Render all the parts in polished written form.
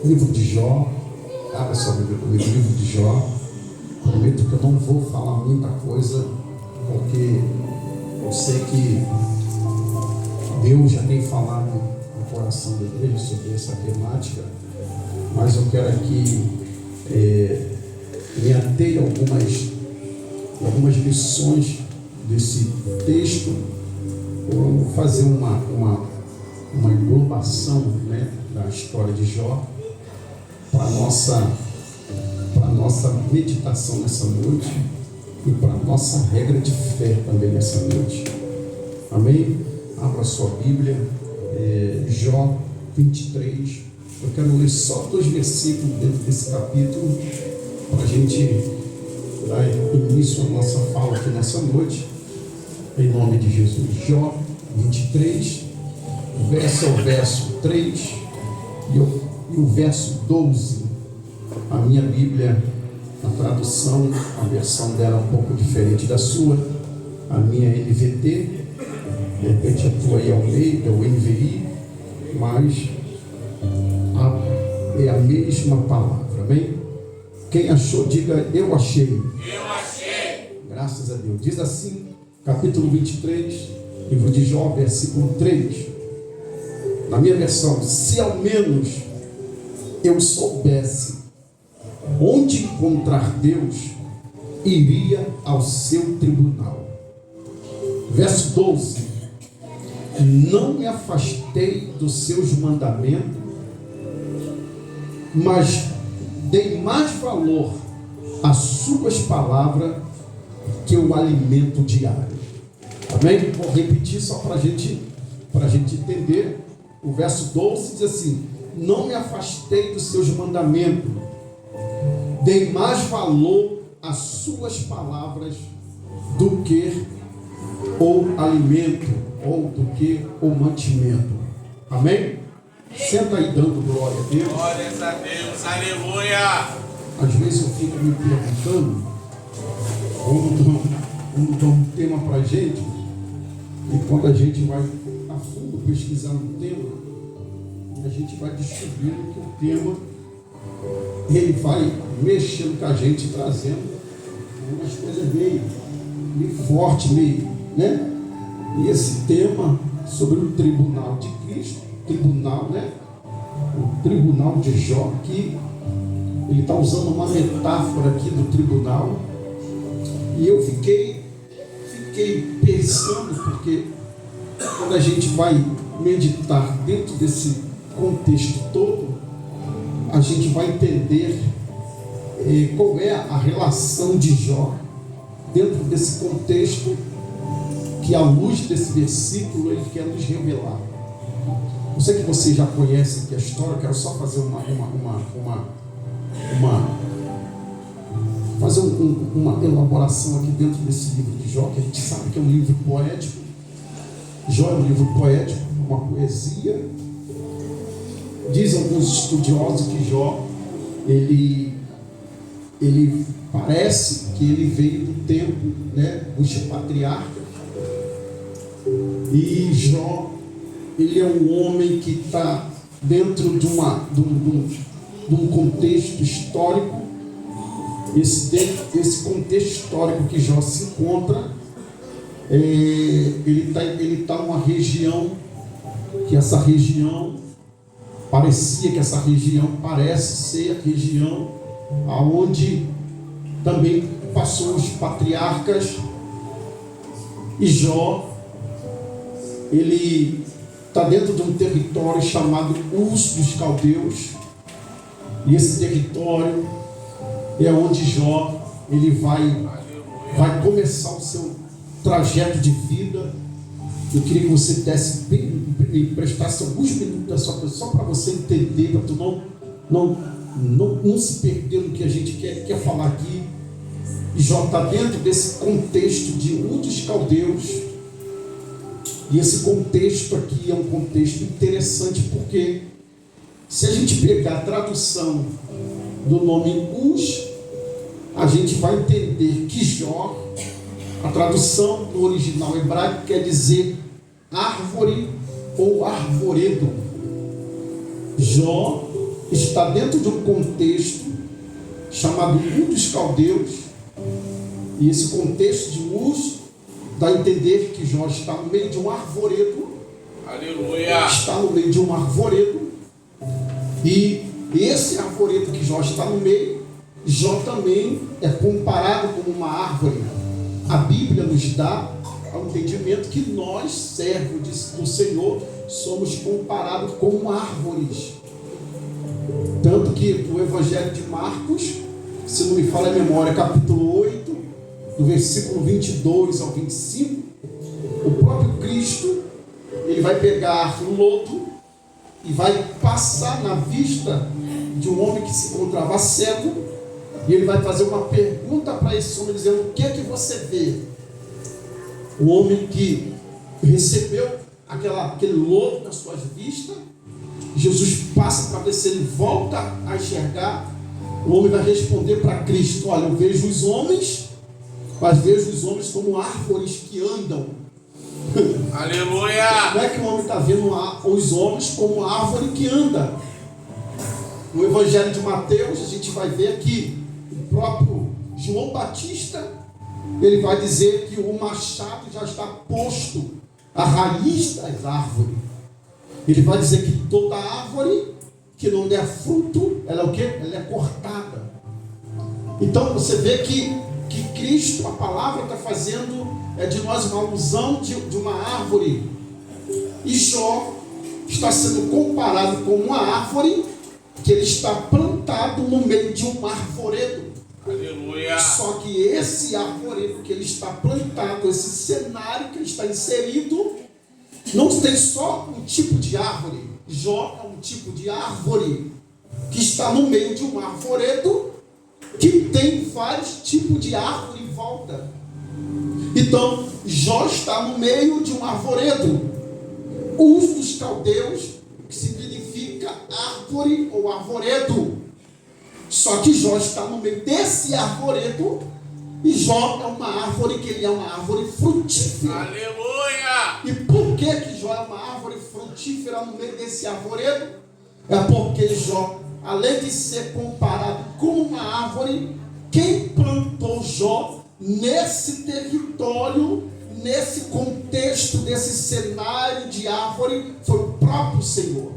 Livro de Jó. Abra sua Bíblia comigo, livro de Jó. Prometo que eu não vou falar muita coisa, porque eu sei que Deus já tem falado no coração da igreja sobre essa temática, mas eu quero aqui me ater a algumas lições desse texto. Vou fazer uma englobação, né, da história de Jó para a nossa meditação nessa noite e para a nossa regra de fé também nessa noite. Amém? Abra sua Bíblia, Jó 23. Eu quero ler só 2 versículos dentro desse capítulo para a gente dar início à nossa fala aqui nessa noite, em nome de Jesus. Jó 23, verso 3 e o verso 12. A minha Bíblia, a tradução, a versão dela é um pouco diferente da sua. A minha é NVT, de repente a tua aí é Almeida ou NVI, mas é a mesma palavra, amém? Quem achou, diga: eu achei. Eu achei. Graças a Deus. Diz assim, capítulo 23, livro de Jó, versículo 3. Na minha versão: se ao menos eu soubesse onde encontrar Deus, iria ao seu tribunal. Verso 12: não me afastei dos seus mandamentos, mas dei mais valor às suas palavras que o alimento diário. Amém? Vou repetir só para a gente entender. O verso 12 diz assim: não me afastei dos seus mandamentos, dei mais valor às suas palavras do que o alimento, ou do que o mantimento. Amém? Senta aí dando glória a Deus. Glórias a Deus, aleluia. Às vezes eu fico me perguntando, quando dão um tema para a gente, e quando a gente vai a fundo pesquisando o tema, a gente vai descobrindo que o tema ele vai mexendo com a gente, trazendo umas coisas meio forte, né? E esse tema sobre o tribunal de Cristo, tribunal, né? O tribunal de Jó aqui, ele está usando uma metáfora aqui do tribunal, e eu fiquei pensando, porque quando a gente vai meditar dentro desse contexto todo, a gente vai entender qual é a relação de Jó dentro desse contexto que, à luz desse versículo, ele quer nos revelar. Eu sei que você já conhece aqui a história, eu quero só fazer uma elaboração aqui dentro desse livro de Jó, que a gente sabe que é um livro poético. Jó é um livro poético, uma poesia. Diz alguns estudiosos que Jó, ele parece que ele veio do tempo, né, dos patriarcas. E Jó, ele é um homem que está dentro de um contexto histórico. Esse contexto histórico que Jó se encontra, ele está numa região que essa região parecia que essa região parece ser a região aonde também passou os patriarcas. E Jó, ele está dentro de um território chamado Uz dos Caldeus, e esse território é onde Jó ele vai começar o seu trajeto de vida. Eu queria que você prestasse alguns minutos da sua vida só para você entender, para tu não se perder no que a gente quer falar aqui. E Jó está dentro desse contexto de Uz dos Caldeus. E esse contexto aqui é um contexto interessante, porque se a gente pegar a tradução do nome Uz, a gente vai entender que Jó, a tradução do original hebraico quer dizer árvore ou arvoredo. Jó está dentro de um contexto chamado mundo dos caldeus, e esse contexto de luz dá a entender que Jó está no meio de um arvoredo. Aleluia. Está no meio de um arvoredo, e esse arvoredo que Jó está no meio, Jó também é comparado como uma árvore. A Bíblia nos dá o entendimento que nós, servos do Senhor, somos comparados como árvores. Tanto que no Evangelho de Marcos, se não me falha a memória, capítulo 8, do versículo 22 ao 25, o próprio Cristo, ele vai pegar lodo e vai passar na vista de um homem que se encontrava cego, e ele vai fazer uma pergunta para esse homem, dizendo: o que é que você vê? O homem que recebeu aquele lodo nas suas vistas, Jesus passa para ver se ele volta a enxergar. O homem vai responder para Cristo: olha, eu vejo os homens, mas vejo os homens como árvores que andam. Aleluia. Como é que o homem está vendo os homens como árvore que anda? No Evangelho de Mateus, a gente vai ver que o próprio João Batista, ele vai dizer que o machado já está posto à raiz das árvores. Ele vai dizer que toda árvore que não der fruto, ela é o quê? Ela é cortada. Então você vê que Cristo, a palavra está fazendo de nós uma alusão de uma árvore. E Jó está sendo comparado com uma árvore que ele está plantado no meio de um arvoredo. Aleluia. Só que esse arvoredo que ele está plantado, esse cenário que ele está inserido, não tem só um tipo de árvore. Jó é um tipo de árvore que está no meio de um arvoredo que tem vários tipos de árvore em volta. Então, Jó está no meio de um arvoredo. O uso dos caldeus, que significa árvore ou arvoredo. Só que Jó está no meio desse arvoredo, e Jó é uma árvore que ele é uma árvore frutífera. Aleluia. E por que Jó é uma árvore frutífera no meio desse arvoredo? É porque Jó, além de ser comparado com uma árvore, quem plantou Jó nesse território, nesse contexto, desse cenário de árvore, foi o próprio Senhor.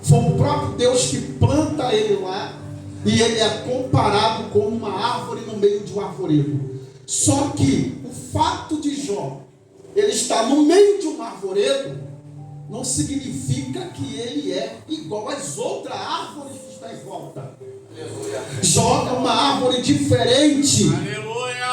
Foi o próprio Deus que planta ele lá, e ele é comparado com uma árvore no meio de um arvoredo. Só que o fato de Jó ele estar no meio de um arvoredo não significa que ele é igual às outras árvores que estão em volta. Aleluia. Jó é uma árvore diferente. Aleluia.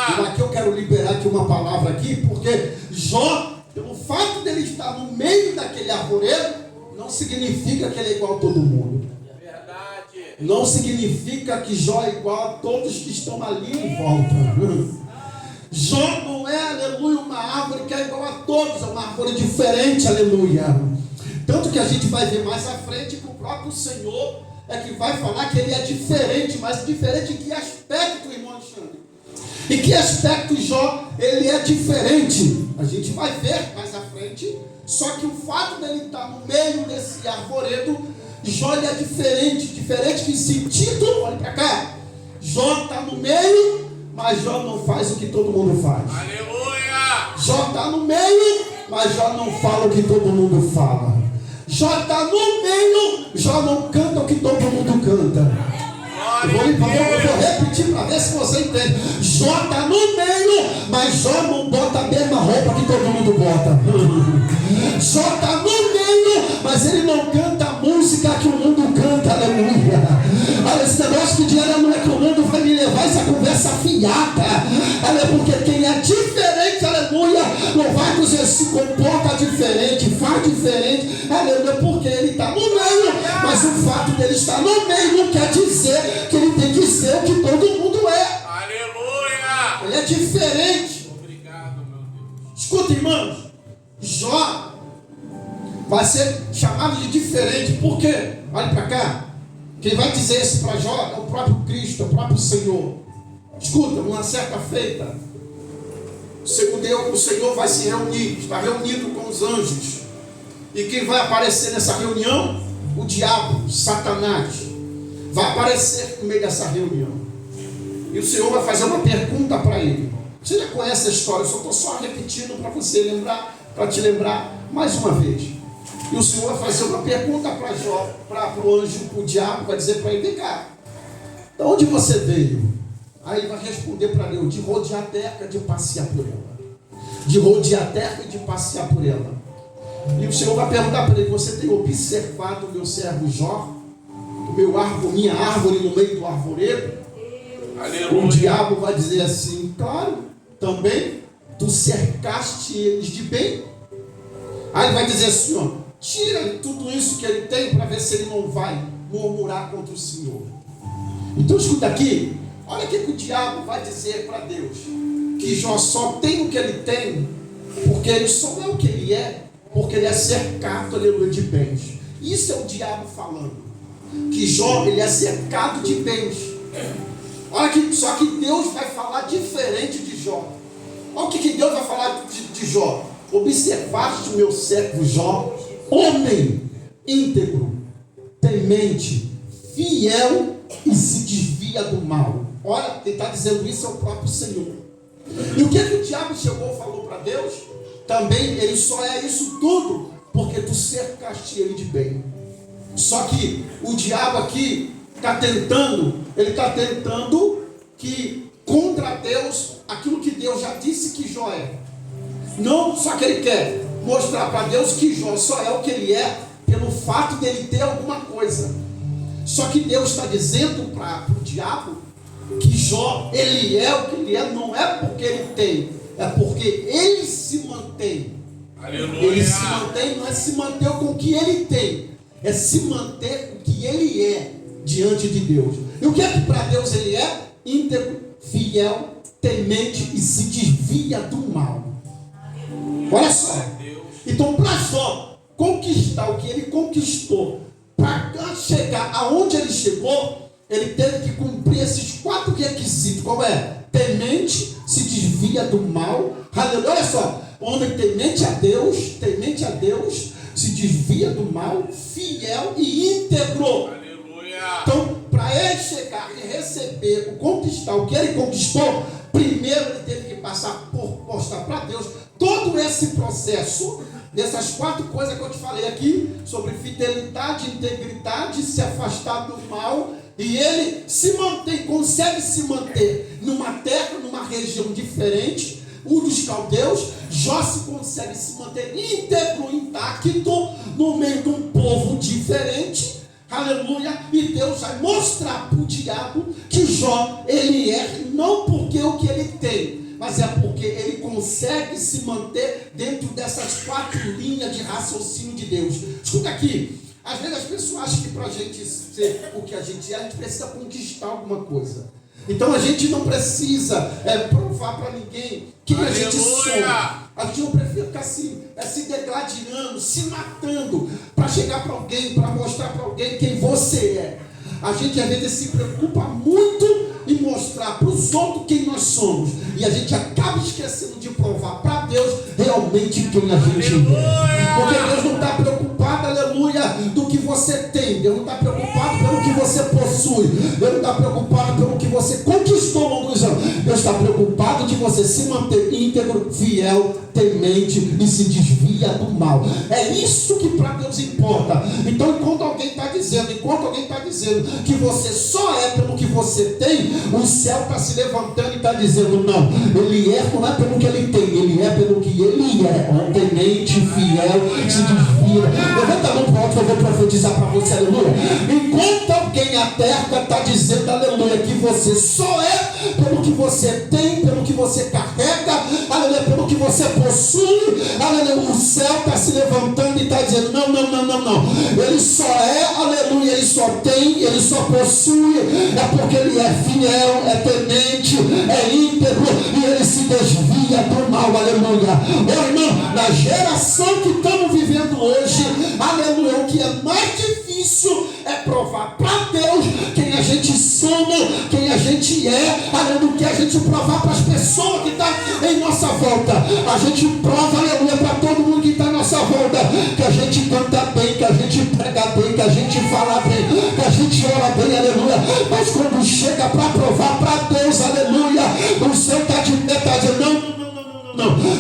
E aqui eu quero liberar aqui uma palavra aqui, porque Jó, pelo fato dele estar no meio daquele arvoredo, não significa que ele é igual a todo mundo. Verdade. Não significa que Jó é igual a todos que estão ali em volta. Jó não é, aleluia, uma árvore que é igual a todos, é uma árvore diferente, aleluia. Tanto que a gente vai ver mais à frente que o próprio Senhor é que vai falar que ele é diferente, mas diferente em que aspecto, irmão Alexandre? Em que aspecto Jó, ele é diferente? A gente vai ver mais à frente, só que o fato dele estar no meio desse arvoredo, Jó ele é diferente que sentido, olha para cá, Jó está no meio, mas Jó não faz o que todo mundo faz. Aleluia. Jó está no meio, mas Jó não fala o que todo mundo fala. Jó está no meio, Jó não canta o que todo mundo canta. Eu vou repetir para ver se você entende. Jó está no meio, mas Jó não bota a mesma roupa que todo mundo bota. Jó está no meio, mas ele não canta a música que o mundo canta, aleluia. Olha, esse negócio que dinheiro não é que o mundo vai me levar essa conversa fiada. Olha, porque quem é diferente, aleluia, não vai dizer se comporta diferente, faz diferente, aleluia, porque ele está no meio, mas o fato dele estar no meio não quer dizer que ele tem que ser o que todo mundo é. Aleluia. Ele é diferente. Obrigado, meu Deus. Escuta, irmãos, Jó vai ser chamado de diferente, por quê? Olha para cá. Quem vai dizer isso para Jó é o próprio Cristo, é o próprio Senhor. Escuta, numa certa feita, o Senhor vai se reunir, está reunido com os anjos. E quem vai aparecer nessa reunião? O diabo, Satanás. vai aparecer no meio dessa reunião. E o Senhor vai fazer uma pergunta para ele. Você já conhece a história, eu estou só repetindo para você lembrar, para te lembrar mais uma vez. E o Senhor vai fazer uma pergunta para Jó, para o anjo, para o diabo, vai dizer para ele: vem cá, de onde você veio? Aí ele vai responder para Deus: de rodear a terra, de passear por ela. De rodear a terra e de passear por ela. E o Senhor vai perguntar para ele: você tem observado o meu servo Jó? Minha árvore no meio do arvoredo? Aleluia. O diabo vai dizer assim: claro, também tu cercaste eles de bem. Aí ele vai dizer assim: ó, tira tudo isso que ele tem para ver se ele não vai murmurar contra o Senhor. Então escuta aqui, olha o que o diabo vai dizer para Deus: que Jó só tem o que ele tem, porque ele só é o que ele é, porque ele é cercado, aleluia, de bens. Isso é o diabo falando. Que Jó, ele é cercado de bens. Olha que, só que Deus vai falar diferente de Jó. Olha o que Deus vai falar de Jó: observaste o meu servo Jó, homem íntegro, temente, fiel e se desvia do mal. Olha, quem está dizendo isso é o próprio Senhor. E o que o diabo chegou e falou para Deus? Também ele só é isso tudo porque tu cercaste ele de bem. Só que o diabo aqui está tentando, ele está tentando que contra Deus, aquilo que Deus já disse que Jó é. Não, só que ele quer mostrar para Deus que Jó só é o que ele é pelo fato dele ter alguma coisa. Só que Deus está dizendo para o diabo que Jó, ele é o que ele é, não é porque ele tem, é porque ele se mantém. Aleluia. Ele se mantém, não é se manter com o que ele tem, é se manter com o que ele é diante de Deus. E o que é que para Deus ele é? Íntegro, fiel, temente e se desvia do mal. Olha só. Então para Jó conquistar o que ele conquistou, para chegar aonde ele chegou, ele teve que cumprir esses 4 requisitos. Qual é? Temente, se desvia do mal. Aleluia. Olha só, homem temente a Deus, se desvia do mal, fiel e íntegro. Aleluia. Então, para ele chegar e receber, conquistar o que ele conquistou, primeiro ele teve que passar por mostrar para Deus todo esse processo, dessas 4 coisas que eu te falei aqui, sobre fidelidade, integridade, se afastar do mal. E ele se mantém, consegue se manter numa terra, numa região diferente, um dos caldeus. Jó se consegue se manter íntegro, intacto, no meio de um povo diferente. Aleluia. E Deus vai mostrar para o diabo que Jó, ele é não porque o que ele tem, mas é porque ele consegue se manter dentro dessas 4 linhas de raciocínio de Deus. Escuta aqui. Às vezes as pessoas acham que para a gente ser o que a gente precisa conquistar alguma coisa. Então a gente não precisa provar para ninguém quem a gente somos. A gente não precisa ficar assim, se degladiando, se matando, para chegar para alguém, para mostrar para alguém quem você é. A gente às vezes se preocupa muito em mostrar para os outros quem nós somos. E a gente acaba esquecendo de provar para Deus realmente quem a gente é. Porque Deus não está preocupado, aleluia, do que você tem. Deus não está preocupado pelo que você possui. Deus não está preocupado pelo que você conquistou ao longo dos anos. Deus está preocupado de você se manter íntegro, fiel, temente e se desvia do mal. É isso que para Deus importa. Então enquanto alguém está dizendo que você só é pelo que você tem, o céu está se levantando e está dizendo: não, ele é, não é pelo que ele tem, ele é pelo que ele é, temente, fiel, se desvia. Levanta a mão para o alto que eu vou profetizar para você, aleluia. Enquanto alguém na terra está dizendo, aleluia, que você só é pelo que você tem, pelo que você carrega, aleluia, pelo que você possui, aleluia, o céu está se levantando e está dizendo: não, ele só é, aleluia, ele só tem, ele só possui, é porque ele é fiel, é temente, é íntegro e ele se desvia do mal, aleluia. Meu irmão, na geração que estamos vivendo hoje, aleluia, o que é mais difícil é provar para Deus quem a gente somos, quem a gente é, aleluia, que a gente provar para as pessoas que estão em nossa volta. A gente prova, aleluia, para todo mundo que está em nossa volta, que a gente canta bem, que a gente prega bem, que a gente fala bem, que a gente gente ora bem, aleluia, mas quando chega para provar para Deus, aleluia, o Senhor está dizendo,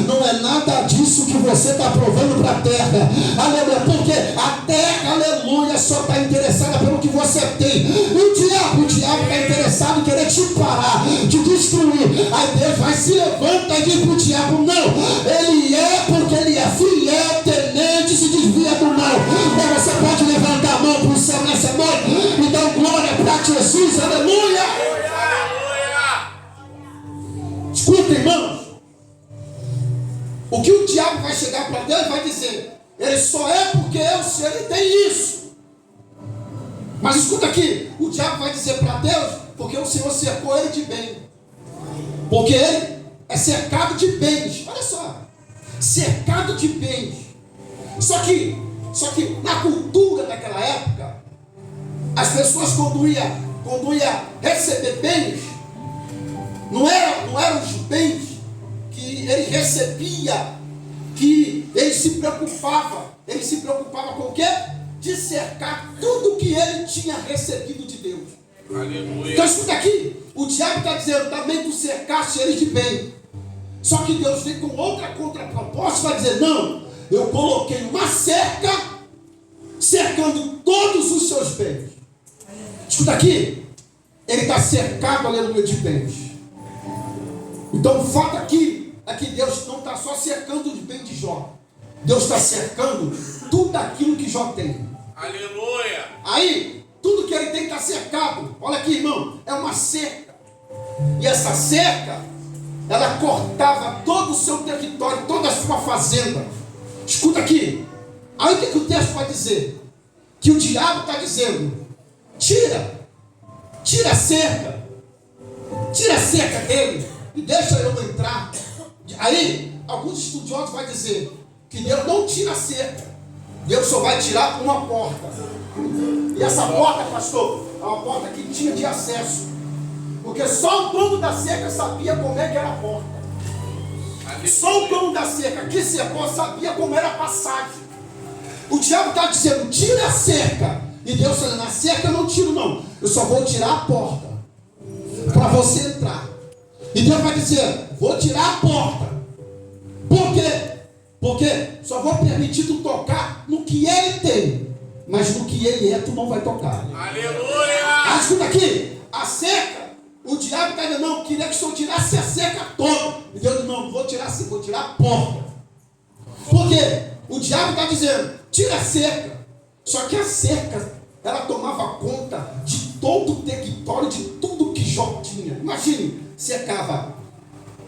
não é nada disso que você está provando para a terra, aleluia, porque a terra, aleluia, só está interessada pelo que você tem. E o diabo está interessado em querer te parar, te destruir. Aí Deus vai, se levanta e diz para o diabo, não, ele é porque ele é fiel, temente, se desvia do mal. Então você pode levantar a mão para o céu nessa noite e dar glória para Jesus, aleluia. Escuta, irmãos, o que o diabo vai chegar para Deus e vai dizer, ele só é porque ele tem isso. Mas escuta aqui, o diabo vai dizer para Deus, porque o Senhor cercou ele de bem, porque ele é cercado de bens. Olha só, cercado de bens. Só que na cultura daquela época, as pessoas quando ia receber bens, não eram os bens que ele recebia, que ele se preocupava com o quê? De cercar tudo que ele tinha recebido de Deus. Aleluia. Então escuta aqui, o diabo está dizendo, também tu cercaste ele de bem. Só que Deus vem com outra contraproposta, vai dizer, não, eu coloquei uma cerca, cercando todos os seus bens. Escuta aqui, ele está cercado, aleluia, de bens. Então o fato aqui é que Deus não está só cercando os bens de Jó. Deus está cercando tudo aquilo que Jó tem. Aleluia. Aí, tudo que ele tem está cercado. Olha aqui, irmão, é uma cerca. E essa cerca, ela cortava todo o seu território, toda a sua fazenda. Escuta aqui. Aí o que o texto vai dizer? Que o diabo está dizendo, tira a cerca. Tira a cerca dele e deixa eu entrar. Aí, alguns estudiosos vão dizer que Deus não tira a cerca, Deus só vai tirar uma porta. E essa porta, pastor, é uma porta que tinha de acesso, porque só o dono da cerca sabia como é que era a porta. Só o dono da cerca que cercou sabia como era a passagem. O diabo está dizendo, tira a cerca. E Deus está dizendo, a cerca eu não tiro não, eu só vou tirar a porta para você entrar. E Deus vai dizer, vou tirar a porta. Por quê? Porque só vou permitir tu tocar no que ele tem, mas no que ele é tu não vai tocar. Aleluia! Escuta aqui, a cerca, o diabo está dizendo, não, queria que o Senhor tirasse a cerca toda. E Deus não, vou tirar a porta. Porque o diabo está dizendo, tira a cerca. Só que a cerca, ela tomava conta de todo o território, de tudo que Jó tinha. Imagine, cercava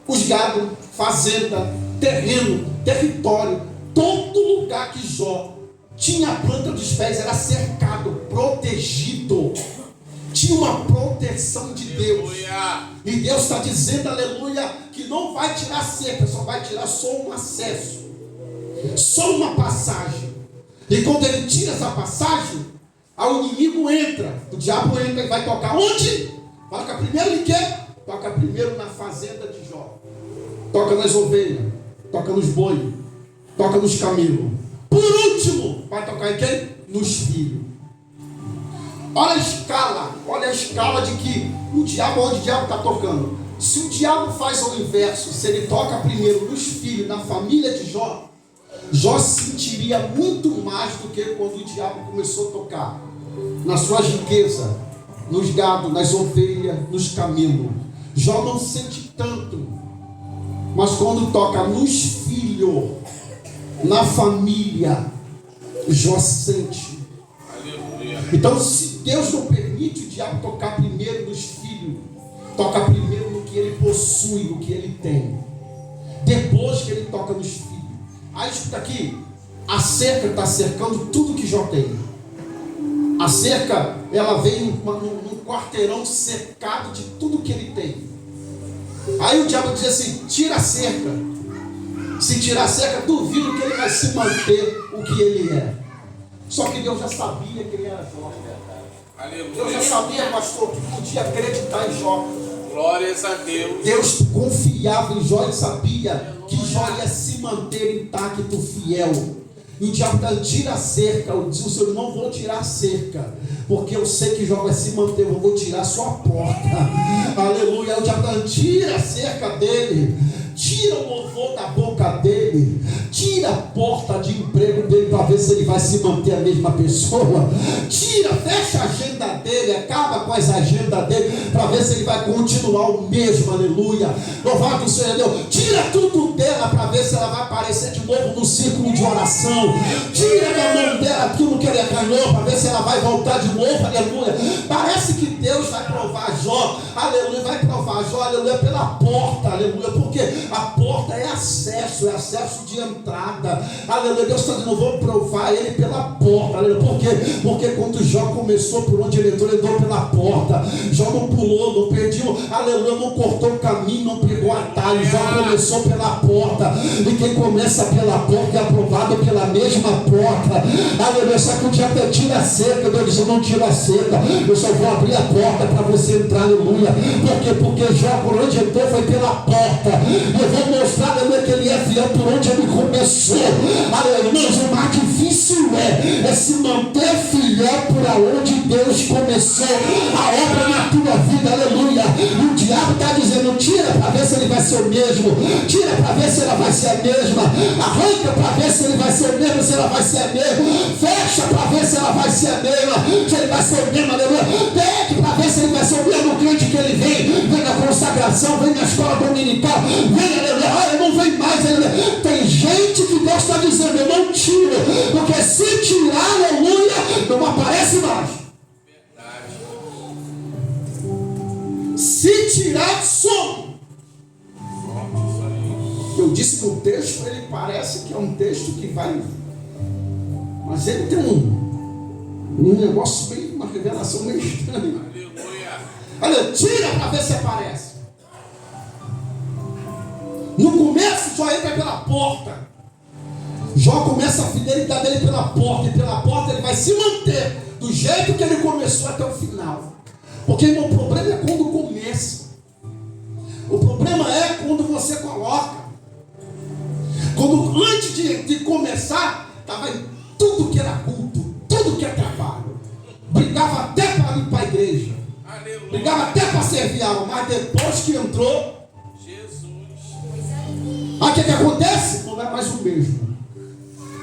os gados, fazenda, terreno, território, todo lugar que Jó tinha a planta dos pés era cercado, protegido, tinha uma proteção de Deus. Aleluia. E Deus está dizendo, aleluia, que não vai tirar a cerca, só vai tirar só um acesso, só uma passagem. E quando ele tira essa passagem, o inimigo entra, o diabo entra e vai tocar onde? Toca primeiro em quê? Toca primeiro na fazenda de Jó, toca nas ovelhas, toca nos bois, toca nos camelos. Por último, vai tocar em quem? Nos filhos. Olha a escala de que o diabo, onde o diabo está tocando. Se o diabo faz o inverso, se ele toca primeiro nos filhos, na família de Jó, Jó sentiria muito mais do que quando o diabo começou a tocar nas suas riquezas, nos gados, nas ovelhas, nos camelos. Jó não sente tanto, mas quando toca nos filhos, na família, Jó sente. Aleluia. Então, se Deus não permite o diabo tocar primeiro nos filhos, toca primeiro no que ele possui, no que ele tem, depois que ele toca nos filhos. Aí escuta aqui, a cerca está cercando tudo que Jó tem. A cerca, ela vem num quarteirão cercado de tudo que ele tem. Aí o diabo diz assim, tira a cerca. Se tirar a cerca, duvido que ele vai se manter o que ele é. Só que Deus já sabia que ele era Jó. Aleluia. Deus já sabia, pastor, que podia acreditar em Jó. Glórias a Deus. Deus confiava em Jó e sabia que Jó ia se manter intacto, fiel. E o diabo está, tira a cerca. Diz o Senhor, não vou tirar a cerca, porque eu sei que Jó vai se manter, eu vou tirar a sua porta. Aleluia. O diabo está, tira a cerca dele, tira o louvor da boca dele, tira a porta de emprego dele para ver se ele vai se manter a mesma pessoa. Tira, fecha a agenda dele, acaba com as agendas dele para ver se ele vai continuar o mesmo. Aleluia. Louvado seja Deus. Tira tudo dela para ver se ela vai aparecer de novo no círculo de oração. Tira da mão dela tudo que ele ganhou para ver se ela vai voltar de novo. Aleluia. Parece que Deus vai provar Jó. Aleluia. Vai provar Jó. Aleluia. Pela porta. Aleluia. Porque a porta é acesso de entrada. Aleluia. Deus está dizendo, vou provar ele pela porta. Aleluia. Por quê? Porque quando Jó começou por onde ele entrou pela porta. Jó não pulou, não perdeu, aleluia, não cortou o caminho, não pegou atalho. Jó começou pela porta. E quem começa pela porta é aprovado pela mesma porta. Aleluia. Só que o diabo tira a cerca. Deus disse, eu não tiro a cerca, eu só vou abrir a porta para você entrar. Aleluia. Por quê? Porque Jó por onde entrou foi pela porta. Eu vou mostrar, aleluia, que ele é fiel por onde ele começou. Aleluia. Mas o mais difícil é se manter fiel por aonde Deus começou a obra na tua vida. Aleluia. E o diabo está dizendo, tira para ver se ele vai ser o mesmo, tira para ver se ela vai ser a mesma, arranca para ver se ele vai ser o mesmo, se ela vai ser a mesma, fecha para ver se ela vai ser a mesma, se ele vai ser o mesmo. Aleluia. Pede para ver se ele vai ser o mesmo crente que ele vem na consagração, vem na escola dominical, vem, aleluia. Olha, não vem mais, aleluia. Tem gente que Deus está dizendo, eu não tiro, porque se tirar, aleluia, não aparece mais. Se tirar, some. Eu disse que o texto, ele parece que é um texto que vai, mas ele tem um negócio bem, uma revelação meio estranha. Olha, tira para ver se aparece. No começo Jó entra pela porta. Jó começa a fidelidade dele pela porta, e pela porta ele vai se manter do jeito que ele começou até o final. Porque o problema é quando começa. O problema é quando você coloca. Quando antes de começar, estava em tudo que era culto, tudo que é trabalho. Brigava até para ir para a igreja. Aleluia. Brigava até para servir a alma. Mas depois que entrou Jesus, aí o que acontece? Não é mais o mesmo.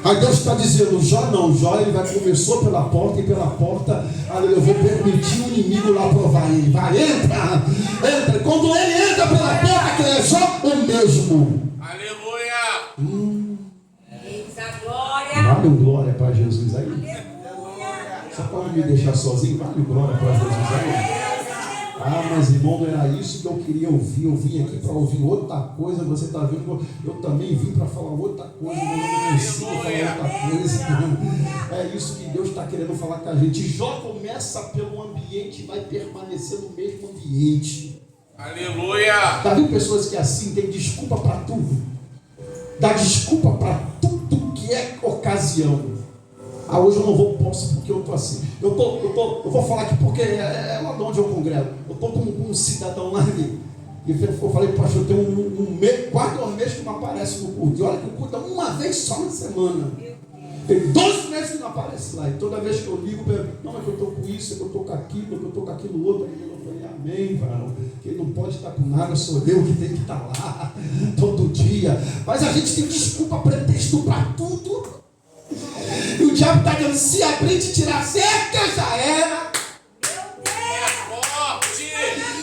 Aí Deus está dizendo, Jó não, Jó ele começou pela porta, e pela porta, eu vou permitir o inimigo lá provar ele. Vai, entra. Quando ele entra pela porta, que é Jó o mesmo. Aleluia. Vale glória para Jesus aí. Aleluia. Só pode me deixar sozinho, vale glória para Jesus aí. Ah, mas irmão, não era isso que eu queria ouvir. Eu vim aqui para ouvir outra coisa. Você está vendo? Eu também vim para falar outra coisa, mas eu não consigo falar outra coisa. É isso que Deus está querendo falar com a gente. Jó começa pelo ambiente e vai permanecer no mesmo ambiente. Aleluia! Está vendo pessoas que assim tem desculpa para tudo? Dá desculpa para tudo que é ocasião. Ah, hoje eu não posso porque eu estou assim. Eu vou falar aqui porque é lá de onde eu congrego. Eu estou com um cidadão lá ali. E eu falei, pastor, eu tenho quase 2 meses que não aparece no culto. E olha que o culto é uma vez só na semana. Tem 12 meses que não aparece lá. E toda vez que eu ligo, não, é que eu estou com isso, é que eu estou com aquilo, é que eu estou com aquilo outro. Aí eu falei, amém, varão. Quem não pode estar com nada sou eu que tenho que estar lá todo dia. Mas a gente tem desculpa, pretexto para tudo. E o diabo está dizendo, se abrir e tirar a cerca, já era.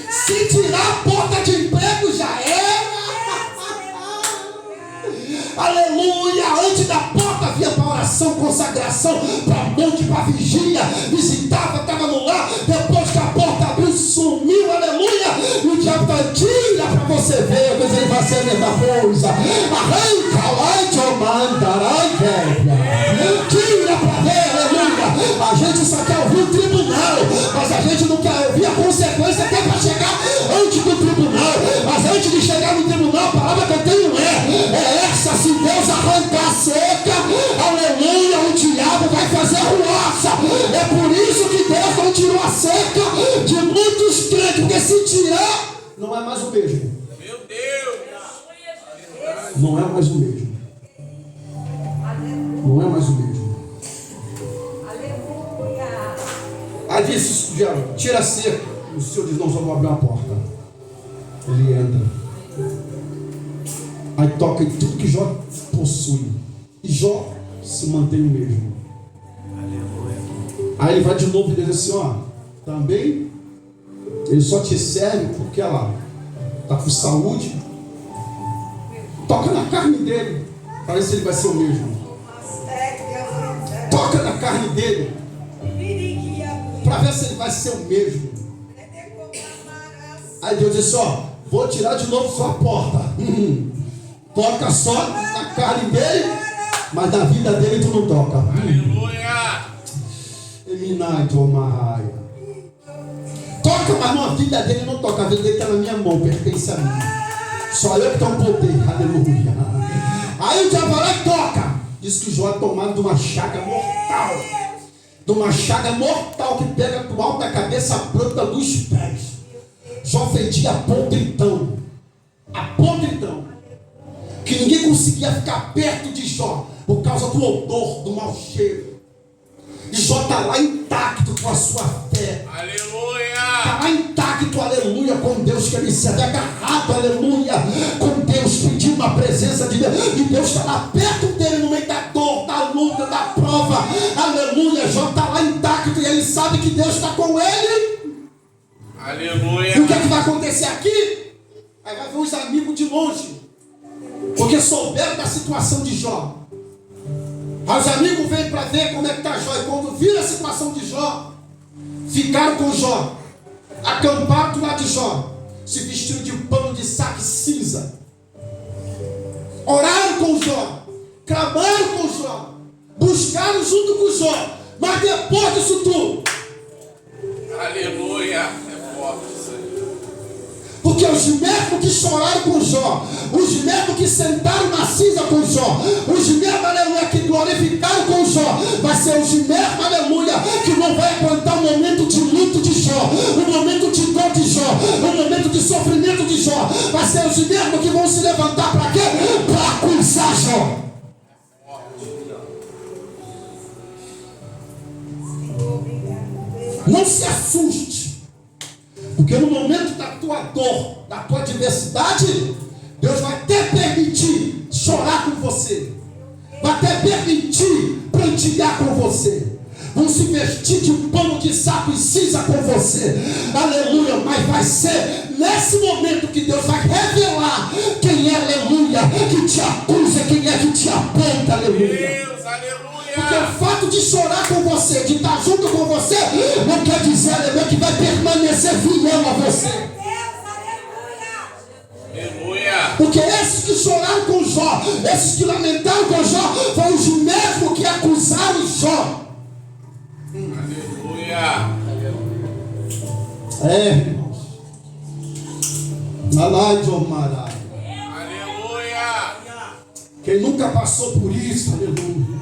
Se tirar a porta de emprego, já era. Aleluia. Antes da porta vinha para oração, consagração, para monte, para vigília, visitava, estava no lar. Depois que a porta abriu, sumiu. Aleluia. E o diabo está, tira para você ver, mas ele vai ser a mesma coisa. Arranca lá e te tira para ver. Aleluia. A gente só quer ouvir o tribunal, mas a gente não quer ouvir a consequência que é para chegar antes do tribunal. Mas antes de chegar no tribunal, a palavra que eu tenho é essa: se Deus arrancar a seca, aleluia, o diabo vai fazer ruaça. É por isso que Deus não tirou a seca de muitos crentes, porque se tirar, não é mais o mesmo. Meu Deus! Não é mais o mesmo. Não é mais o Aí disse: tira a cerca. O Senhor diz: não, só vou abrir uma porta. Ele entra. Aí toca em tudo que Jó possui. E Jó se mantém o mesmo. Aí ele vai de novo e diz assim: ó, também ele só te serve porque ela está com saúde. Toca na carne dele, para ver se ele vai ser o mesmo. Toca na carne dele, para ver se ele vai ser o mesmo. Aí Deus disse: ó, vou tirar de novo sua porta. Toca só na carne dele, mas na vida dele tu não toca. Aleluia. Eminai Tomarraia. Toca, mas na vida dele não toca. A vida dele está na minha mão, pertence a mim. Só eu que tenho poder. Aleluia. Aí o diabo vai lá e toca. Diz que Jó é tomado de uma chaga mortal. De uma chaga mortal que pega do alto da cabeça a planta dos pés. Jó fedia podridão. A podridão. Que ninguém conseguia ficar perto de Jó por causa do odor, do mau cheiro. E Jó está lá intacto com a sua fé. Aleluia. Está lá intacto, aleluia, com Deus que ele serve. Agarrado, aleluia, com Deus, pedindo a presença de Deus. E Deus está lá perto dele no meio da dor, da luta, da prova. Aleluia. Jó está lá intacto e ele sabe que Deus está com ele. Aleluia. E o que é que vai acontecer aqui? Aí vai ver os amigos de longe, porque souberam da situação de Jó. Aí os amigos vêm para ver como é que está Jó. E quando viram a situação de Jó, ficaram com Jó, acamparam do lado de Jó, se vestiram de pano de saco cinza, oraram com Jó, clamaram com Jó, buscaram junto com Jó. Mas depois disso tudo, aleluia. É forte isso aí. porque os mesmos que choraram com Jó, os mesmos que sentaram na cinza com Jó, os mesmos, aleluia, que glorificaram com Jó, vai ser os mesmos, aleluia, que não vai aguentar o momento de luto de Jó, o momento de dor de Jó, o momento de sofrimento de Jó. Vai ser os mesmos que vão se levantar para quê? Para acusar Jó. Não se assuste, porque no momento da tua dor, da tua adversidade, Deus vai até permitir chorar com você, vai até permitir prantear com você, vão se vestir de pano de saco e cinza com você, aleluia. Mas vai ser nesse momento que Deus vai revelar quem é, aleluia, que te acusa, quem é que te aponta, aleluia. Deus, aleluia. Porque o fato de chorar com você, de estar junto com você, não quer dizer, aleluia, que vai permanecer fiel a você. Aleluia. Porque esses que choraram com Jó, esses que lamentaram com Jó, foram os mesmos que acusaram Jó. Aleluia. É, irmãos. Aleluia. Quem nunca passou por isso, aleluia,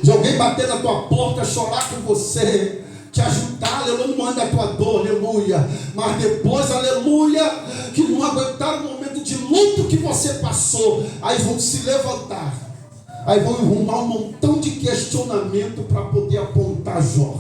de alguém bater na tua porta, chorar com você, te ajudar, aleluia, no momento da tua dor, aleluia, mas depois, aleluia, que não aguentaram o momento de luto que você passou, aí vão se levantar, aí vão arrumar um montão de questionamento para poder apontar Jó.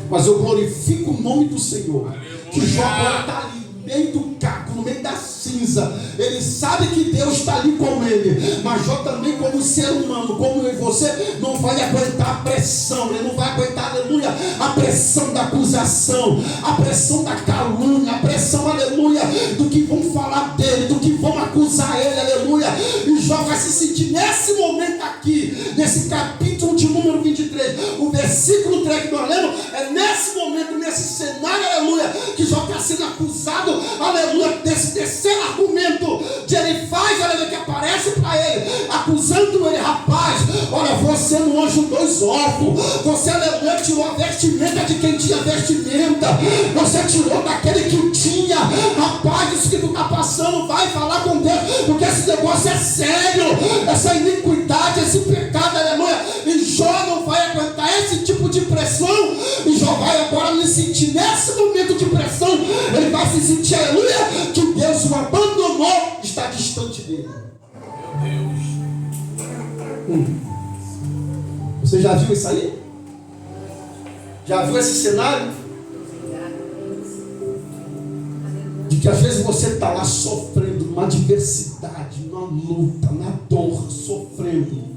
Mas eu glorifico o nome do Senhor, aleluia, que Jó agora está ali no meio do caco, no meio da cinza. Ele sabe que Deus está ali com ele, mas Jó também, como ser humano, como eu e você, não vai aguentar a pressão. Ele não vai aguentar, aleluia, a pressão da acusação, a pressão da calúnia, a pressão, aleluia, do que vão falar dele, do que vão acusar ele, aleluia. E Jó vai se sentir nesse momento aqui, nesse capítulo de número 23, o versículo 3 que nós lemos, é nesse momento, nesse cenário, aleluia, que Jó está sendo acusado, aleluia, desse terceiro argumento de Elifaz, aleluia, que aparece para ele, acusando ele: rapaz, olha, você não ajudou os órfãos, você, aleluia, tirou a vestimenta de quem tinha vestimenta, você tirou daquele que tinha. Rapaz, isso que tu está passando, vai falar com Deus, porque esse negócio é sério, essa iniquidade, esse pecado, aleluia. E Jó não vai aguentar esse tipo de pressão, e Jó vai agora me sentir nesse momento de pressão, ele vai se sentir, aleluia, que Deus o abandonou, está distante dele. Meu Deus. Você já viu isso aí? Já viu esse cenário? De que às vezes você está lá sofrendo numa adversidade, numa luta, na dor, sofrendo.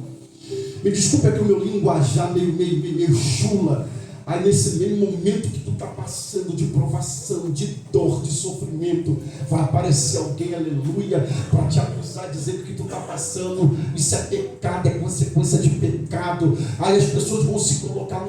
Me desculpe aqui o meu linguajar meio chula. Aí nesse mesmo momento que tu está passando de provação, de dor, de sofrimento, vai aparecer alguém, aleluia, para te acusar, dizendo que tu está passando, isso é pecado, é consequência de pecado. Aí as pessoas vão se colocar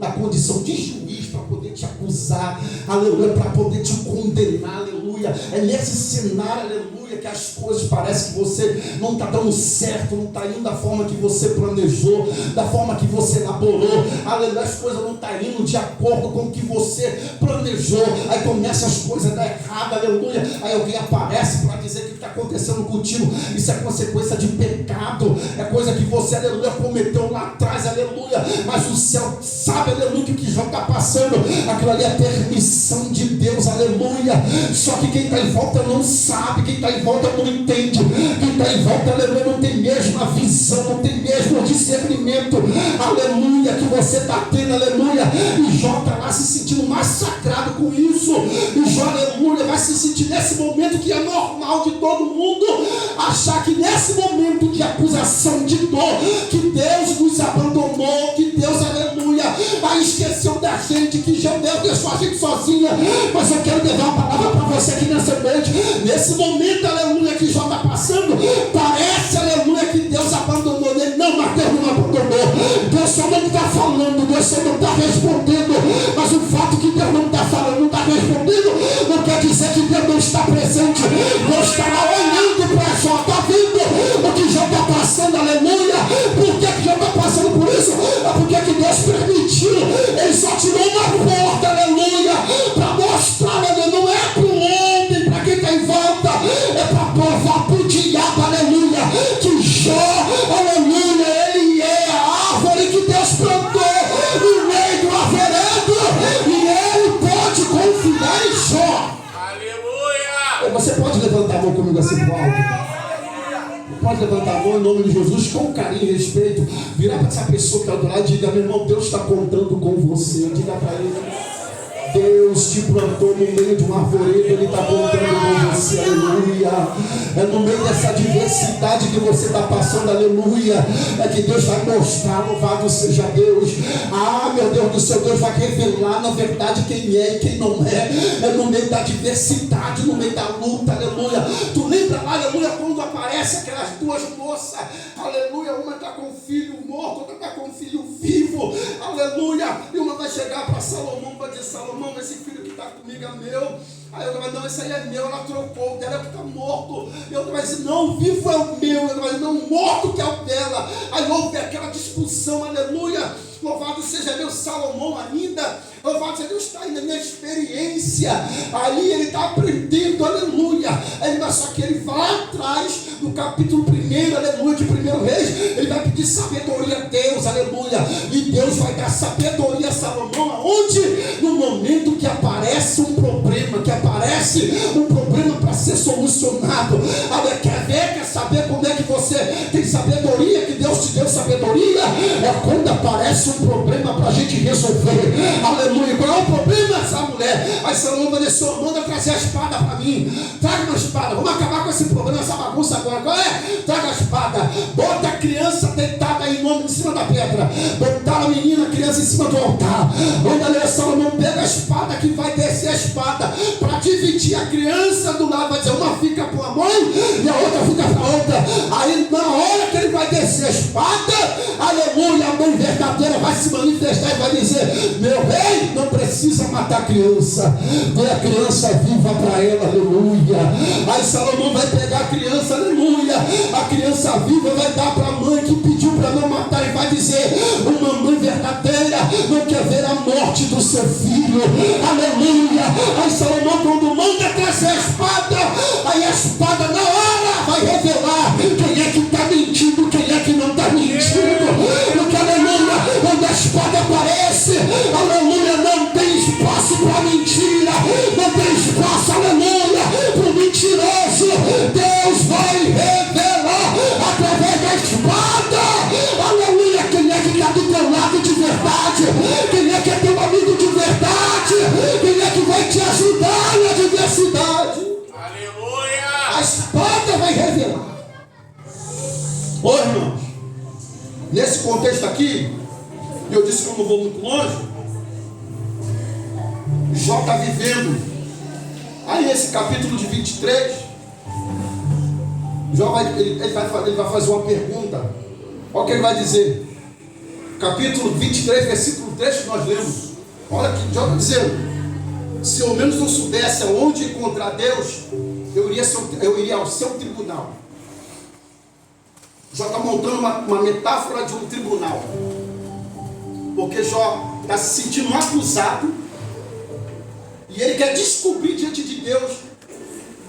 na condição de juiz para poder te acusar, aleluia, para poder te condenar, aleluia. É nesse cenário, aleluia, que as coisas parecem que você não está dando certo, não está indo da forma que você planejou, da forma que você elaborou, aleluia, as coisas não estão indo de acordo com o que você planejou. Aí começam as coisas a dar errado, aleluia. Aí alguém aparece para dizer que o que está acontecendo contigo, isso é consequência de pecado, é coisa que você, aleluia, cometeu lá atrás, aleluia. Mas o céu sabe, aleluia, que o que já está passando, aquilo ali é permissão de Deus, aleluia. Só que quem está em volta não sabe, quem está em volta não entende, quem está em volta, aleluia, não tem mesmo a visão, não tem mesmo o discernimento, aleluia, que você está tendo, aleluia. E Jó está lá se sentindo massacrado com isso. E Jó, aleluia, vai se sentir nesse momento que é normal de todo mundo achar que nesse momento de acusação, de dor, que Deus nos abandonou, que Deus, aleluia, esqueceu da gente, que Deus deixou a gente sozinha. Mas eu quero levar uma palavra para você aqui nessa noite. Nesse momento, aleluia, que Jó está passando, parece, aleluia, que Deus abandonou ele. Não, mas Deus não abandonou. Deus só não está falando, Deus só não está respondendo. Mas o fato que Deus não está falando, não está respondendo, não quer dizer que Deus não está presente. Deus está lá olhando para Jó, está vendo o que Jó está passando, aleluia. Por que Jó está passando por isso? É porque que Deus permitiu. Ele só tirou uma porta, aleluia, para mostrar, aleluia, não é para o homem, para quem está em volta, é para provar para o diabo, aleluia, que Jó, aleluia, ele é a árvore que Deus plantou no meio do arvoredo, e ele pode confiar em Jó. Aleluia! Você pode levantar a mão comigo assim pro alto? Pode levantar a mão em nome de Jesus com carinho e respeito. Virar para essa pessoa que está do lado e diga: meu irmão, Deus está contando com você. Diga para ele: Deus te plantou no meio de um arvoredo, Ele está contando com você, aleluia. É no meio dessa adversidade que você está passando, aleluia, é que Deus vai mostrar, louvado seja Deus. Ah, meu Deus do céu, Deus vai revelar na verdade quem é e quem não é. É no meio da adversidade, no meio da luta, aleluia. Tu lembra lá, aleluia, quando aparece aquelas duas moças, aleluia, uma está com o filho morto, outra está com o filho vivo, aleluia, e uma vai chegar para Salomão, vai dizer: Salomão, esse filho que está comigo é meu. Aí eu vai: não, esse aí é meu. Ela trocou, o dela é o que está morto. E eu vai dizer: não, o vivo é o meu. Eu vai dizer: não, o morto que é o dela. Aí houve aquela discussão, aleluia. Louvado seja Deus. Salomão ainda, louvado seja Deus, está ainda na minha experiência. Ali ele está aprendendo, aleluia. Ainda só que ele vai lá atrás, no capítulo 1, aleluia, de 1 Reis, ele vai pedir sabedoria a Deus, aleluia. E Deus vai dar sabedoria a Salomão, aonde? No momento que aparece um problema, para ser solucionado. Quer ver, quer saber como é que você tem sabedoria, que Deus te deu sabedoria? É quando aparece um problema para a gente resolver, aleluia. Qual é o problema dessa mulher? Aí Salomão vai dizer: manda trazer a espada para mim, traga uma espada, vamos acabar com esse problema, essa bagunça agora. Qual é? Traga a espada, bota a criança deitada em nome em cima da pedra, botar a menina, a criança em cima do altar. Olha, Salomão pega a espada, que vai descer a espada para dividir a criança do lado, vai dizer: uma fica para a mãe e a outra fica para a outra. Aí na hora que ele vai descer a espada, aleluia, a mãe verdadeira vai se manifestar e vai dizer: meu rei, não precisa matar a criança, dê a criança viva para ela, aleluia. Aí Salomão vai pegar a criança, aleluia, a criança viva vai dar para a mãe que pediu para não matar e vai dizer: uma mãe verdadeira não quer ver a morte do seu filho, aleluia. Aí Salomão, quando manda trazer a espada, aí a espada na hora vai revelar quem é que está mentindo, quem é que não está mentindo. Porque, aleluia, quando a espada aparece, aleluia, não tem espaço para mentira, não tem espaço, aleluia, para o mentiroso. Deus vai revelar através da espada, aleluia, quem é que está do teu lado de verdade, Quem é que é teu amigo de verdade? Quem é que vai te ajudar na adversidade? Aleluia! A espada vai revelar. Ô irmãos, nesse contexto aqui, eu disse que eu não vou muito longe. Jó está vivendo. Aí nesse capítulo de 23, Jó ele vai fazer uma pergunta. Olha o que ele vai dizer. Capítulo 23, versículo 3 que nós lemos. Olha que Jó está dizendo: se ao menos eu soubesse aonde encontrar Deus, eu iria ao seu tribunal. Jó está montando uma metáfora de um tribunal. Porque Jó está se sentindo acusado. E ele quer descobrir diante de Deus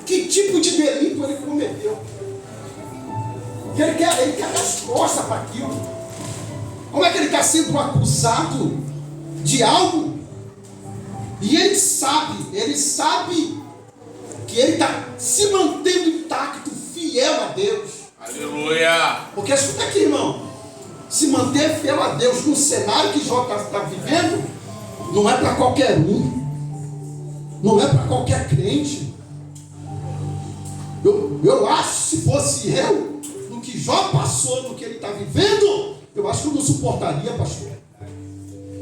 que tipo de delito ele cometeu. Ele quer resposta para aquilo. Como é que ele está sendo acusado de algo? E ele sabe que ele está se mantendo intacto, fiel a Deus. Aleluia! Porque escuta aqui, irmão, se manter fiel a Deus no cenário que Jó está vivendo, não é para qualquer um. Não é para qualquer crente. Eu acho, se fosse eu, no que Jó passou, no que ele está vivendo, eu acho que eu não suportaria, pastor.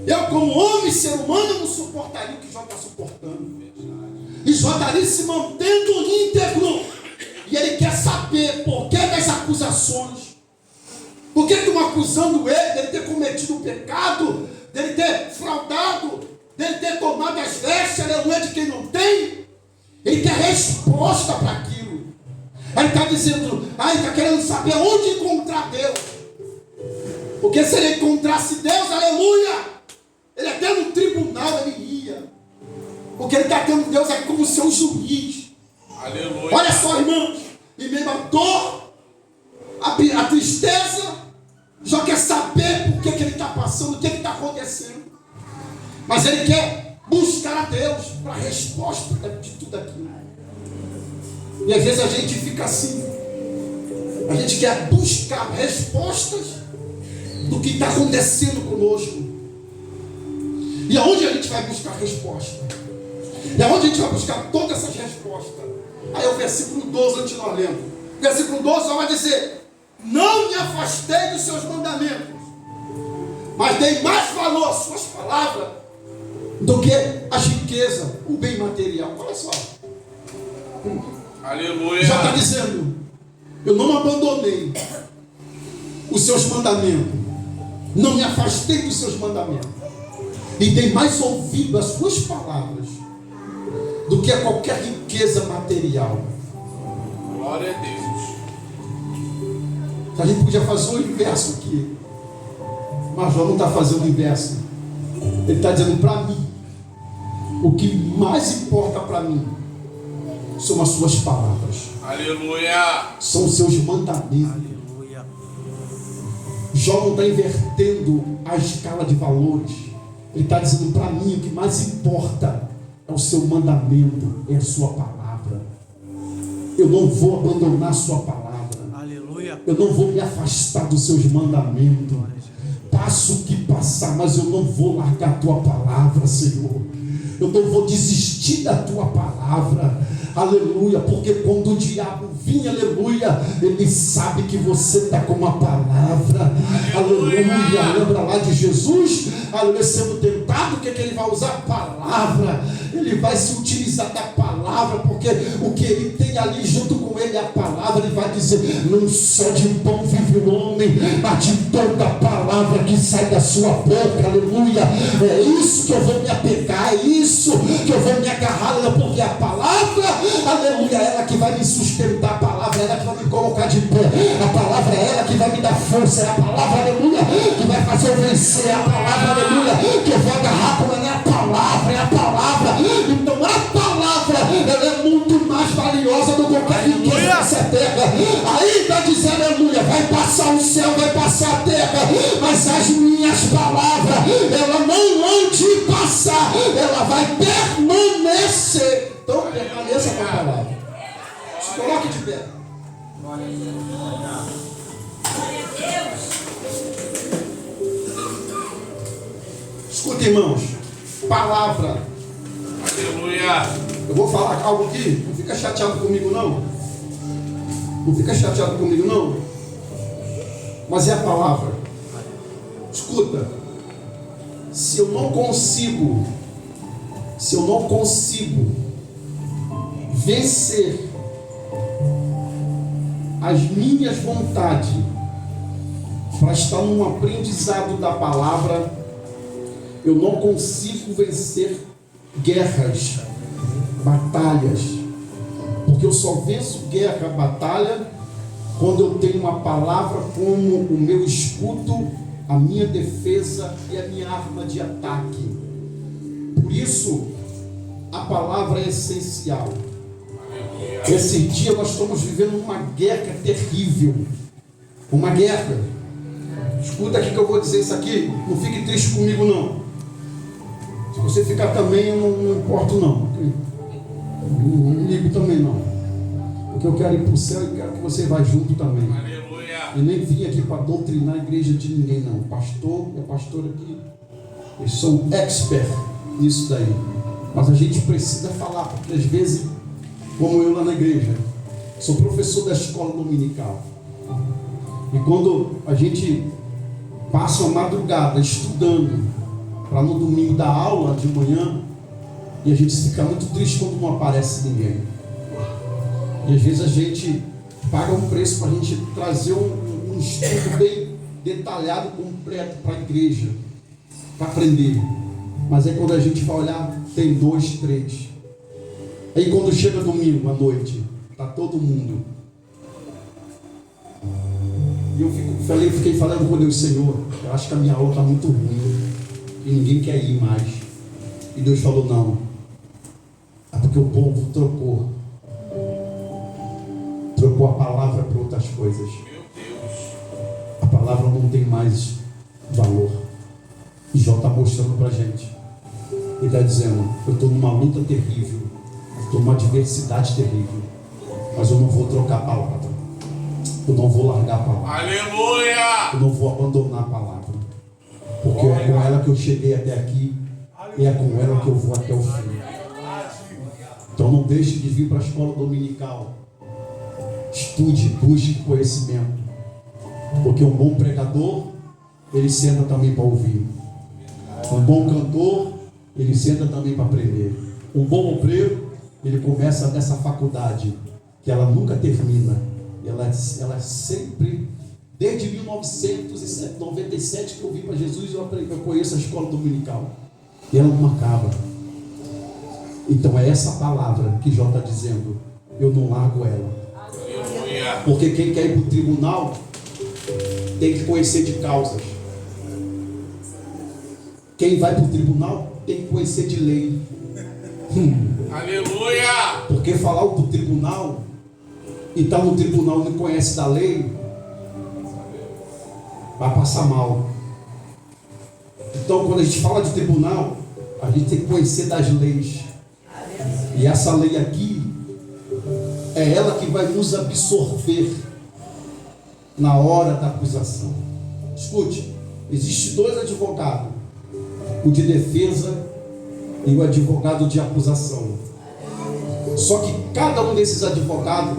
Eu, como homem, ser humano, não suportaria o que Jó está suportando. E Jó está ali se mantendo íntegro. E ele quer saber por que das acusações. Por que estão acusando ele dele ter cometido um pecado, dele ter fraudado, dele ter tomado as vestes, aleluia, de quem não tem. Ele quer resposta para aquilo. Ele está dizendo, ele está querendo saber onde encontrar Deus. Porque se ele encontrasse Deus, aleluia, ele até no tribunal ele ia. Porque ele está tendo Deus aqui como seu juiz. Aleluia. Olha só, irmãos, em meio à dor, a tristeza, Jó quer saber por que ele está passando, o que está acontecendo. Mas ele quer buscar a Deus para a resposta de tudo aquilo. E às vezes a gente fica assim. A gente quer buscar respostas do que está acontecendo conosco. E aonde a gente vai buscar resposta? E aonde a gente vai buscar todas essas respostas? Aí é o versículo 12, antes de nós lermos. Versículo 12 só vai dizer: não me afastei dos seus mandamentos, mas dei mais valor às suas palavras do que as riquezas, o bem material. Olha só. Aleluia. Já está dizendo: eu não abandonei os seus mandamentos, não me afastei dos seus mandamentos, e dei mais ouvido às suas palavras do que a qualquer riqueza material. Glória a Deus. A gente podia fazer o inverso aqui, mas Jó não está fazendo o inverso. Ele está dizendo para mim, o que mais importa para mim são as suas palavras. Aleluia. São os seus mandamentos. Aleluia. Jó não está invertendo a escala de valores. Ele está dizendo para mim, o que mais importa é o seu mandamento, é a sua palavra. Eu não vou abandonar a sua palavra. Aleluia. Eu não vou me afastar dos seus mandamentos. Passo o que passar, mas eu não vou largar a tua palavra, Senhor. Eu não vou desistir da tua palavra. Aleluia, porque quando o diabo vinha, aleluia, ele sabe que você está com uma palavra. Aleluia. Lembra lá de Jesus, aleluia, sendo tentado, o que ele vai usar? A palavra. Ele vai se utilizar da palavra, porque o que ele tem ali junto com ele é a palavra. Ele vai dizer: não só de pão vive o homem, mas de toda a palavra que sai da sua boca. Aleluia. É isso que eu vou me apegar, é isso que eu vou me agarrar, porque a palavra, aleluia, é ela que vai me sustentar. A palavra é ela que vai me colocar de pé. A palavra é ela que vai me dar força. É a palavra, aleluia, que vai fazer eu vencer. É a palavra, aleluia, que eu vou agarrar com ela. É a palavra, é a palavra. Então a palavra, ela é muito mais valiosa do que qualquer riqueza dessa terra. Aí está dizendo, aleluia, vai passar o céu, vai passar a terra, mas as minhas palavras, ela não hão de passar, ela vai permanecer. Então permaneça com a palavra. Se coloque de pé. Escuta, irmãos, palavra. Aleluia. Eu vou falar algo aqui, não fica chateado comigo não. Não fica chateado comigo não. Mas é a palavra. Escuta, se eu não consigo vencer as minhas vontades para estar num aprendizado da palavra, eu não consigo vencer guerras, batalhas, porque eu só venço guerra, batalha, quando eu tenho uma palavra como o meu escudo, a minha defesa e a minha arma de ataque. Por isso, a palavra é essencial. Esse dia nós estamos vivendo uma guerra terrível, uma guerra. Escuta aqui que eu vou dizer isso aqui, não fique triste comigo não. Se você ficar também, eu não importo não. Não ligo também não. Porque eu quero ir para o céu e quero que você vá junto também. Aleluia. E nem vim aqui para doutrinar a igreja de ninguém não. Pastor é pastor aqui. Eles são expert nisso daí. Mas a gente precisa falar, porque às vezes, como eu lá na igreja, sou professor da escola dominical. E quando a gente passa uma madrugada estudando, para no domingo dar aula de manhã, e a gente fica muito triste quando não aparece ninguém. E às vezes a gente paga um preço para a gente trazer um estudo bem detalhado, completo para a igreja, para aprender. Mas aí quando a gente vai olhar, tem 2, 3. Aí quando chega domingo à noite, está todo mundo. E eu fiquei falando com Deus, Senhor, eu acho que a minha aula está muito ruim, e ninguém quer ir mais. E Deus falou, não, é porque o povo trocou a palavra por outras coisas. Meu Deus. A palavra não tem mais valor. E Jó está mostrando para a gente. Ele está dizendo, eu estou numa luta terrível, estou numa adversidade terrível, mas eu não vou trocar a palavra. Eu não vou largar a palavra. Aleluia. Eu não vou abandonar a palavra. Porque é com ela que eu cheguei até aqui, e é com ela que eu vou até o fim. Então não deixe de vir para a escola dominical. Estude, busque conhecimento. Porque um bom pregador, ele senta também para ouvir. Um bom cantor, ele senta também para aprender. Um bom obreiro, ele começa nessa faculdade, que ela nunca termina. Ela sempre, desde 1997 que eu vim para Jesus, eu conheço a escola dominical. E ela não acaba. Então é essa palavra que Jó está dizendo. Eu não largo ela. Aleluia. Porque quem quer ir para o tribunal tem que conhecer de causas. Quem vai para o tribunal tem que conhecer de lei. Aleluia. Porque falar para o tribunal e está no tribunal e não conhece da lei, vai passar mal. Então quando a gente fala de tribunal, a gente tem que conhecer das leis. E essa lei aqui é ela que vai nos absorver na hora da acusação. Escute, existem 2 advogados, o de defesa e o advogado de acusação. Só que cada um desses advogados,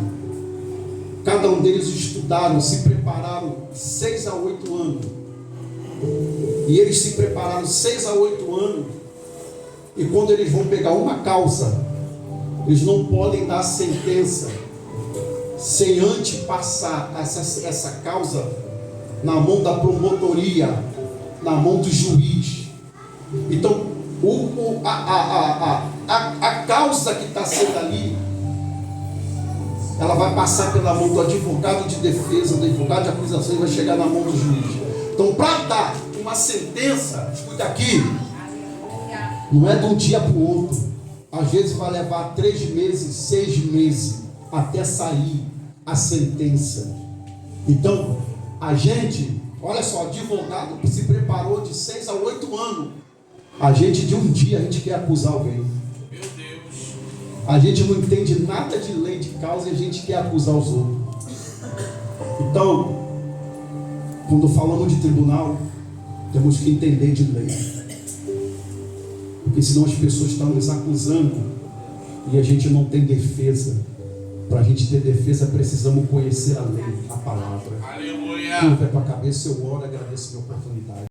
cada um deles estudaram, se prepararam 6 a 8 anos. E eles se prepararam 6 a 8 anos. E quando eles vão pegar uma causa, eles não podem dar sentença sem antes passar essa causa na mão da promotoria, na mão do juiz. Então, a causa que está sendo ali, ela vai passar pela mão do advogado de defesa, do advogado de acusação, e vai chegar na mão do juiz. Então, para dar uma sentença, escuta aqui, não é de um dia para o outro. Às vezes vai levar 3 meses, 6 meses, até sair a sentença. Então, a gente, olha só, advogado se preparou de 6 a 8 anos. A gente, de um dia, a gente quer acusar alguém. Meu Deus. A gente não entende nada de lei de causa e a gente quer acusar os outros. Então, quando falamos de tribunal, temos que entender de lei. porque senão as pessoas estão nos acusando e a gente não tem defesa. Para a gente ter defesa, precisamos conhecer a lei, a palavra. Aleluia. Curva a tua cabeça, eu oro, agradeço a minha oportunidade.